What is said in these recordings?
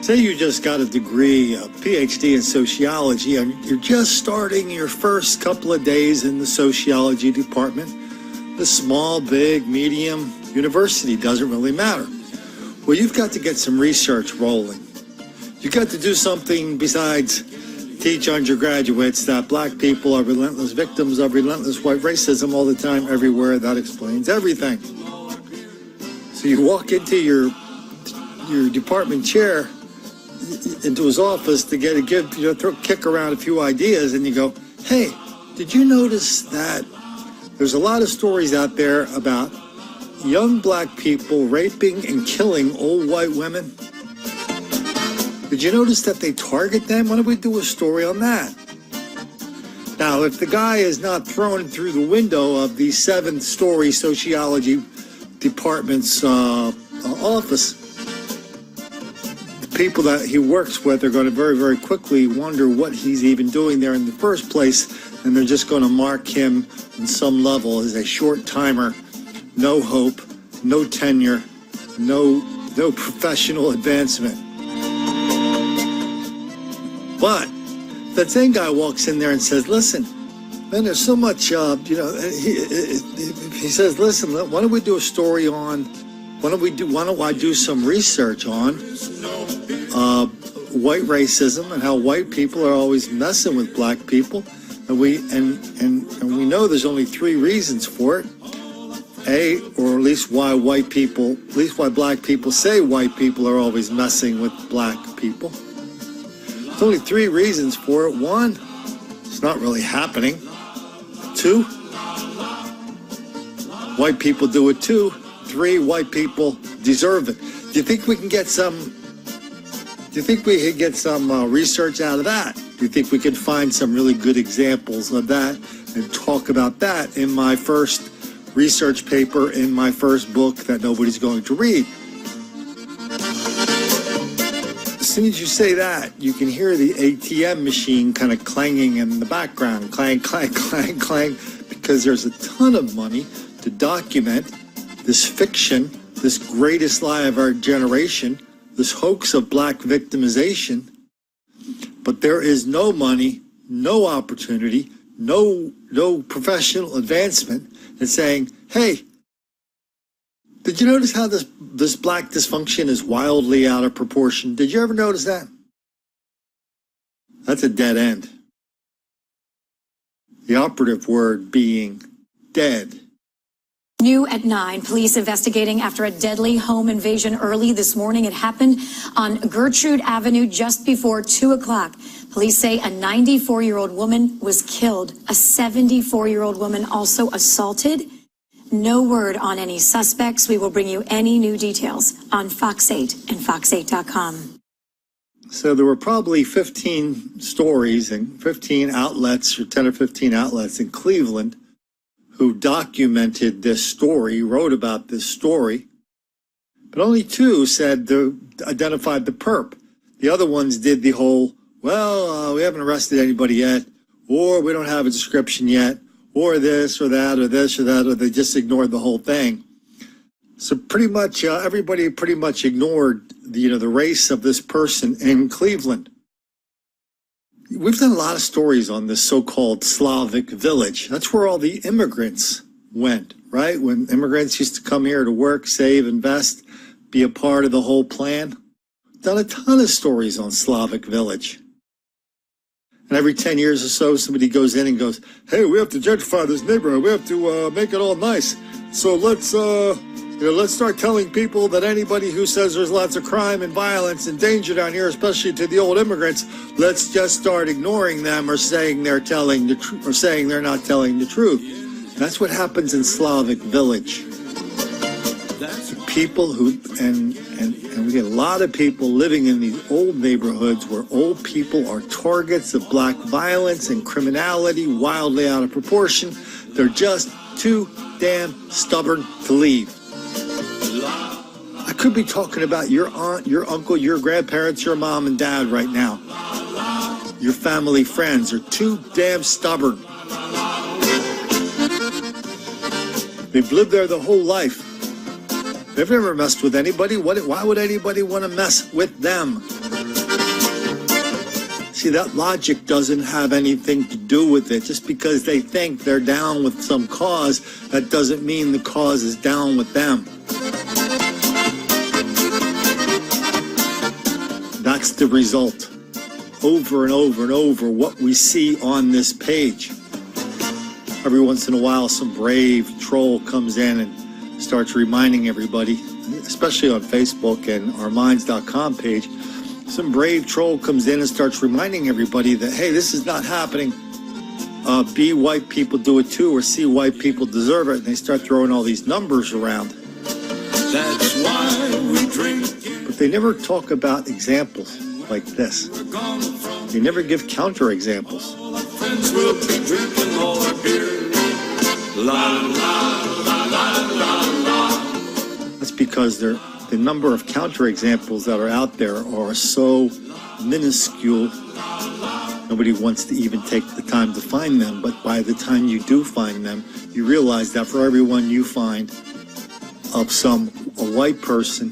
Say you just got a degree, a PhD in sociology, and you're just starting your first couple of days in the sociology department. The small, big, medium university doesn't really matter. Well, you've got to get some research rolling. You've got to do something besides teach undergraduates that black people are relentless victims of relentless white racism all the time, everywhere. That explains everything. So you walk into your department chair, into his office to kick around a few ideas, and you go, hey, did you notice that there's a lot of stories out there about young black people raping and killing old white women? Did you notice that they target them? Why don't we do a story on that? Now, if the guy is not thrown through the window of the 7th-story sociology department's office, people that he works with are going to very, very quickly wonder what he's even doing there in the first place, and they're just going to mark him on some level as a short-timer, no hope, no tenure, no professional advancement. But that same guy walks in there and says, listen, man, there's so much, he says, listen, why don't we do a story on, why don't I do some research on white racism and how white people are always messing with black people, and we know there's only 3 reasons for it. Or at least why black people say white people are always messing with black people. There's only 3 reasons for it. 1, it's not really happening. 2, white people do it too. 3, white people deserve it. Do you think we can get some? Do you think we could get some research out of that? Do you think we could find some really good examples of that and talk about that in my first research paper, in my first book that nobody's going to read? As soon as you say that, you can hear the ATM machine kind of clanging in the background. Clang, clang, clang, clang, because there's a ton of money to document this fiction, this greatest lie of our generation, this hoax of black victimization. But there is no money, no opportunity, no professional advancement in saying, hey, did you notice how this black dysfunction is wildly out of proportion? Did you ever notice that? That's a dead end. The operative word being dead. New at 9, police investigating after a deadly home invasion early this morning. It happened on Gertrude Avenue just before 2 o'clock. Police say a 94-year-old woman was killed. A 74-year-old woman also assaulted. No word on any suspects. We will bring you any new details on Fox 8 and fox8.com. So there were probably 15 stories and 15 outlets, or 10 or 15 outlets in Cleveland who documented this story, wrote about this story, but only 2 identified the perp. The other ones did the whole, we haven't arrested anybody yet, or we don't have a description yet, or this or that, or this or that, or they just ignored the whole thing. So pretty much everybody pretty much ignored the race of this person in Cleveland. We've done a lot of stories on this so-called Slavic village. That's where all the immigrants went, right? When immigrants used to come here to work, save, invest, be a part of the whole plan. Done a ton of stories on Slavic village. And every 10 years or so, somebody goes in and goes, hey, we have to gentrify this neighborhood. We have to make it all nice. So let's start telling people that anybody who says there's lots of crime and violence and danger down here, especially to the old immigrants, let's just start ignoring them or saying they're telling the truth, or saying they're not telling the truth. That's what happens in Slavic village. People who, and we get a lot of people living in these old neighborhoods where old people are targets of black violence and criminality wildly out of proportion. They're just too damn stubborn to leave. I could be talking about your aunt, your uncle, your grandparents, your mom and dad right now. Your family friends are too damn stubborn. They've lived there the whole life. They've never messed with anybody. Why would anybody want to mess with them? See, that logic doesn't have anything to do with it. Just because they think they're down with some cause, that doesn't mean the cause is down with them. That's the result. Over and over and over, what we see on this page. Every once in a while, some brave troll comes in and starts reminding everybody, especially on Facebook and our Minds.com page, some brave troll comes in and starts reminding everybody that, hey, this is not happening. B, white people do it too, or C, white people deserve it. And they start throwing all these numbers around. That's why we drink. But they never talk about examples like this. They never give counter examples. Friends will be drinking all our beer. La la la la la la. That's because the number of counter examples that are out there are so minuscule. Nobody wants to even take the time to find them. But by the time you do find them, you realize that for every one you find of a white person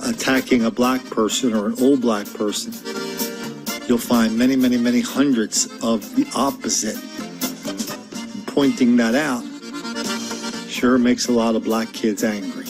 attacking a black person or an old black person, you'll find many, many, many hundreds of the opposite. Pointing that out sure makes a lot of black kids angry.